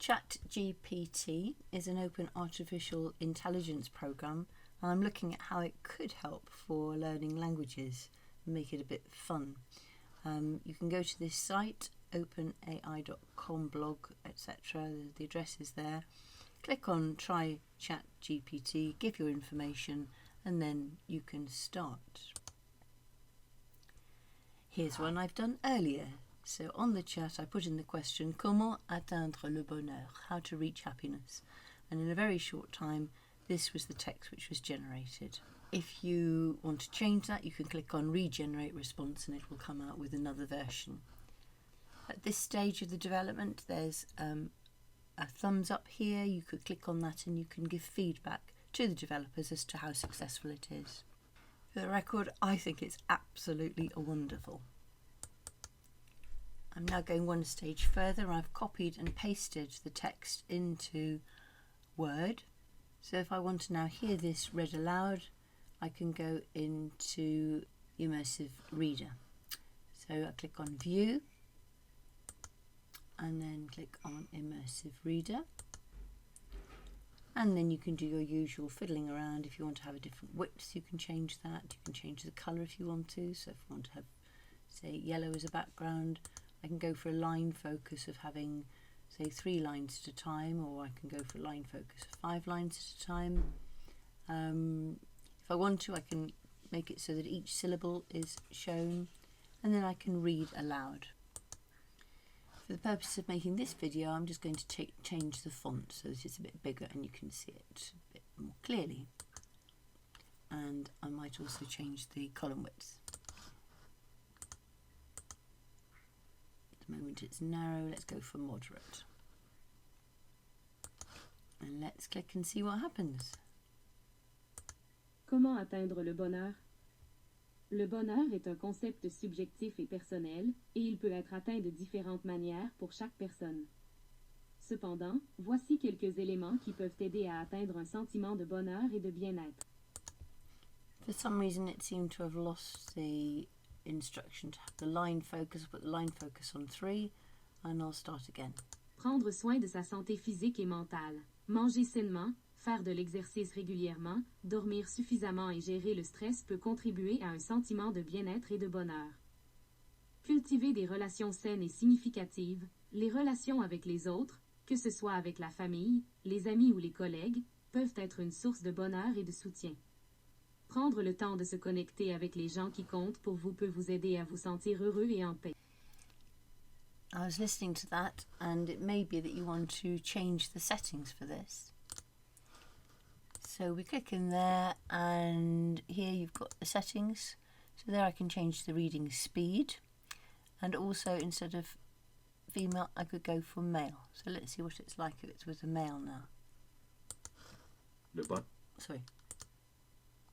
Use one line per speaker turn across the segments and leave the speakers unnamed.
ChatGPT is an open artificial intelligence program, and I'm looking at how it could help for learning languages and make it a bit fun. You can go to this site, openai.com, blog, etc. The address is there. Click on Try ChatGPT, give your information, and then you can start. Here's one I've done earlier. So on the chat I put in the question, comment atteindre le bonheur, how to reach happiness. And in a very short time, this was the text which was generated. If you want to change that, you can click on regenerate response and it will come out with another version. At this stage of the development, there's a thumbs up here. You could click on that and you can give feedback to the developers as to how successful it is. For the record, I think it's absolutely wonderful. I'm now going one stage further. I've copied and pasted the text into Word. So if I want to now hear this read aloud, I can go into Immersive Reader. So I click on View and then click on Immersive Reader. And then you can do your usual fiddling around. If you want to have a different width, you can change that. You can change the colour if you want to. So if you want to have, say, yellow as a background, I can go for a line focus of having, say, 3 lines at a time, or I can go for a line focus of 5 lines at a time. If I want to, I can make it so that each syllable is shown, and then I can read aloud. For the purpose of making this video, I'm just going to change the font so that it's a bit bigger and you can see it a bit more clearly. And I might also change the column width. At the moment it's narrow, let's go for moderate. And let's click and see what happens.
Comment atteindre le bonheur? Le bonheur est un concept subjectif et personnel, et il peut être atteint de différentes manières pour chaque personne. Cependant, voici quelques éléments qui peuvent aider à atteindre un sentiment de bonheur et de bien-être.
For some reason it seemed to have lost the instruction to have the line focus. I'll put the line focus on 3 and I'll start again.
Prendre soin de sa santé physique et mentale. Manger sainement, faire de l'exercice régulièrement, dormir suffisamment et gérer le stress peut contribuer à un sentiment de bien-être et de bonheur. Cultiver des relations saines et significatives, les relations avec les autres, que ce soit avec la famille, les amis ou les collègues, peuvent être une source de bonheur et de soutien. Prendre le temps de se connecter avec les gens qui comptent pour vous peut vous aider à vous sentir heureux et en paix.
I was listening to that, and it may be that you want to change the settings for this. So we click in there, and here you've got the settings. So there I can change the reading speed, and also instead of female I could go for male. So let's see what it's like if it's with a male now.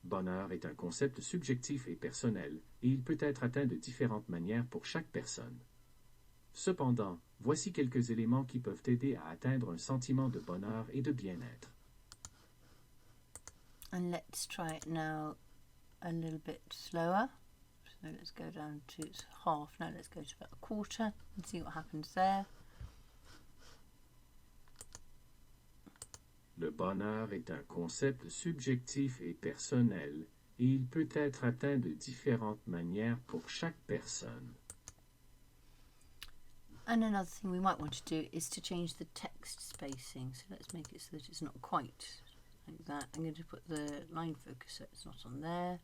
Bonheur est un concept subjectif et personnel, et il peut être atteint de différentes manières pour chaque personne. Cependant, voici quelques éléments qui peuvent aider à atteindre un sentiment de bonheur et de bien-être.
And let's try it now a little bit slower. So let's go down to half. Now let's go to about a quarter and see what happens there.
Le bonheur est un concept subjectif et personnel, et il peut être atteint de différentes manières pour chaque personne.
And another thing we might want to do is to change the text spacing. So let's make it so that it's not quite like that. I'm going to put the line focus so it's not on there.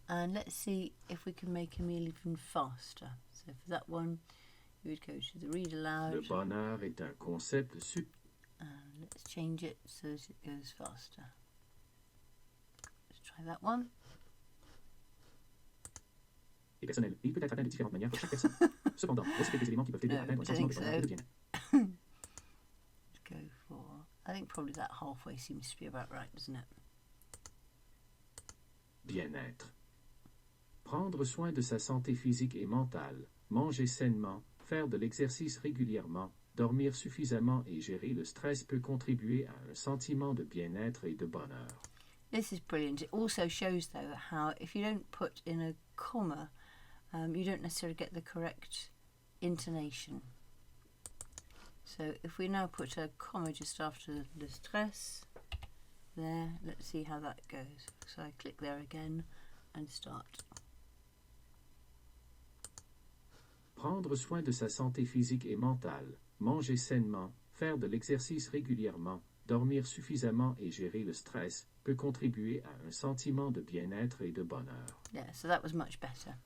And let's see if we can make him even faster. So for that one, you would go to the read aloud.
Le bonheur est un concept
And let's change it so that it goes faster. Let's try that one.
Et personnel. Il peut être atteint de différentes manières pour chaque personne. Cependant, voici quelques éléments qui peuvent aider à atteindre un sentiment de bonheur et de bien-être.
Let's go for, I think probably that halfway seems to be about right, doesn't it?
Bien-être. Prendre soin de sa santé physique et mentale, manger sainement, faire de l'exercice régulièrement, dormir suffisamment et gérer le stress peut contribuer à un sentiment de bien-être et de bonheur.
This is brilliant. It also shows, though, how if you don't put in a comma, you don't necessarily get the correct intonation. So if we now put a comma just after le stress, there, let's see how that goes. So I click there again and start.
Prendre soin de sa santé physique et mentale, manger sainement, faire de l'exercice régulièrement, dormir suffisamment et gérer le stress peut contribuer à un sentiment de bien-être et de bonheur.
Yeah, so that was much better.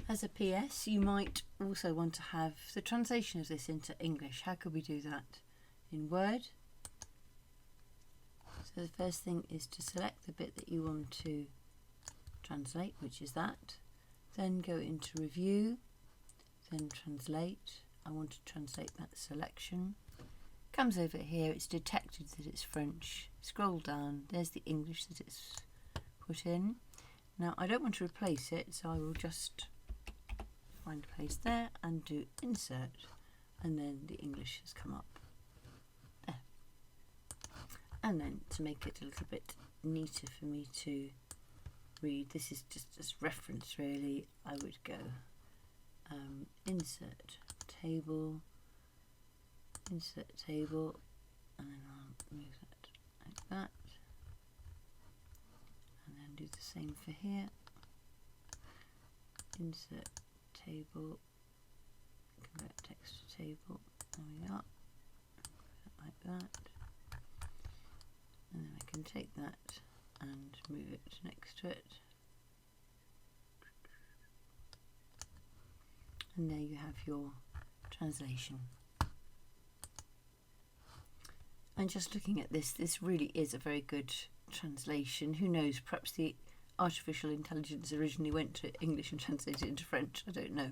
As a PS, you might also want to have the translation of this into English. How could we do that? In Word. So the first thing is to select the bit that you want to translate, which is that. Then go into Review, then Translate. I want to translate that selection. Comes over here, it's detected that it's French. Scroll down, there's the English that it's put in. Now I don't want to replace it, so I will just find a place there and do Insert, and then the English has come up there. And then to make it a little bit neater for me to read, this is just as reference really, I would go Insert Table, Insert Table, and then I'll move that like that, and then do the same for here. Insert Table, convert text to table, there we are, like that, and then I can take that and move it next to it, and there you have your translation. And just looking at this, this really is a very good translation. Who knows, perhaps the artificial intelligence originally went to English and translated it into French, I don't know.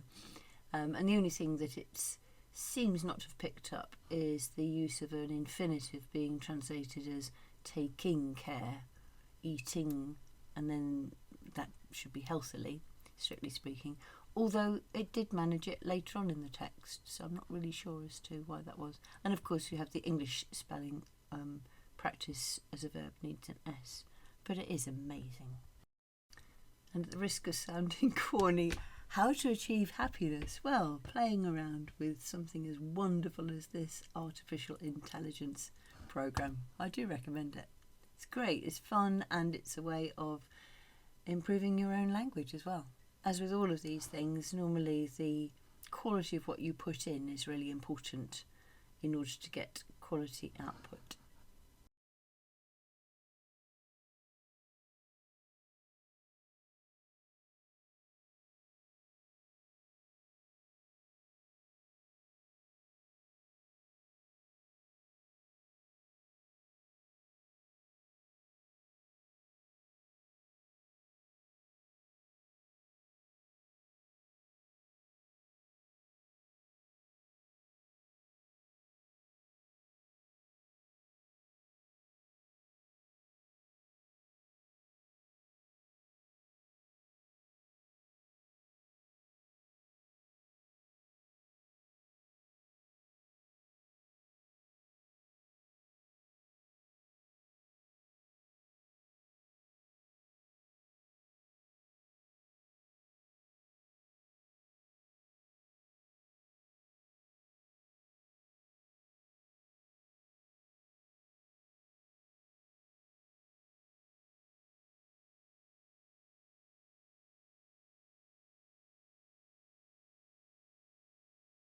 And the only thing that it seems not to have picked up is the use of an infinitive being translated as taking care, eating, and then that should be healthily, strictly speaking. Although it did manage it later on in the text, so I'm not really sure as to why that was. And of course you have the English spelling practice as a verb needs an S, but it is amazing. And at the risk of sounding corny, how to achieve happiness? Well, playing around with something as wonderful as this artificial intelligence program. I do recommend it. It's great, it's fun, and it's a way of improving your own language as well. As with all of these things, normally the quality of what you put in is really important in order to get quality output.